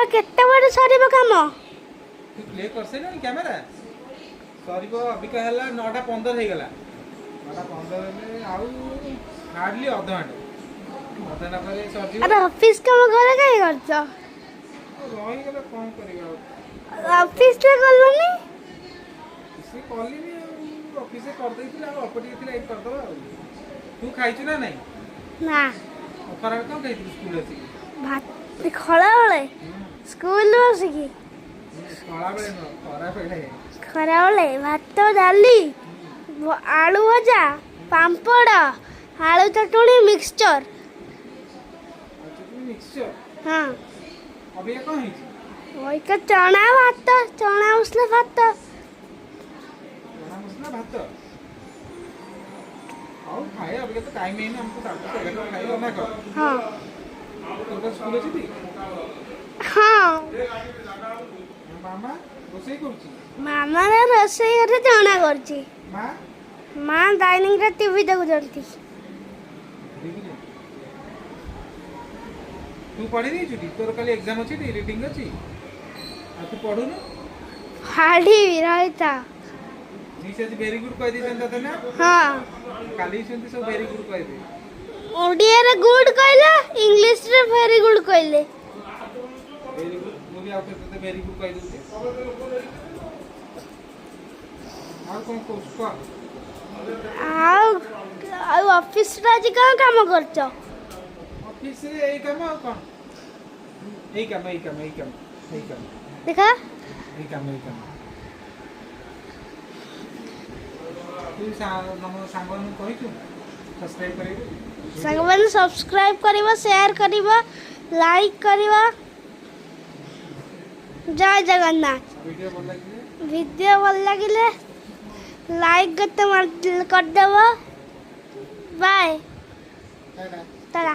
मामा केते बड़े सरीब काम तू प्ले कर से ना कैमरा सरीब अबिका हला 9:15 हे गला 9:15 में आउ हार्डली आधा घंटा पर सर अरे ऑफिस काम घरे काहे करछ रही गला कौन करेगा ऑफिस रे गलनी से कॉली भी ऑफिस से कर देती आ अपटी थी एक कर दबा तू खाइछु ना नहीं ना खरा कौन खाइछु स्कूल अछि भात खड़ा वाले स्कूल बसिकी खरा बेले न खरा बेले खरा वाले भात डाली आलू भजा पांपड़ आलू चटनी मिक्सचर अच्छा मिक्सचर हाँ अभी ये कौन है वही का चना भात चना उसने भात चना मसला भात और खाए अभी तो टाइम ही नहीं हमको 11:30 खाइए ना कर हाँ तो स्कूल अछि ती हाँ मामा रोसे करछि मामा ने रोषेई घरे चना करछि मां माँ डाइनिंग रे टीवी देखुचंती तू पढ़ी नहीं छुटी तोर कल एग्जाम अछि ती रीडिंग अछि आ तू पढु न हाड़ी रहता निशा जी वेरी गुड कह दी जंता ना हाँ काली सुनती सब वेरी गुड कह दे ओडिया रे गुड कहले इंग्लिश रे वेरी गुड कहले वेरी गुड मु भी आउते तो वेरी गुड कह दूते और कौन को आ ऑफिस रे आज का काम करछ ऑफिस रे एई काम और कौन एई काम देखा तू नमो सांगन कहिछु सब्सक्राइब करिबे संगवन सब्सक्राइब करिबा शेयर करिबा लाइक करिबा जय जगन्नाथ वीडियो भल लगिले लाइक कर देबो बाय टाटा टाटा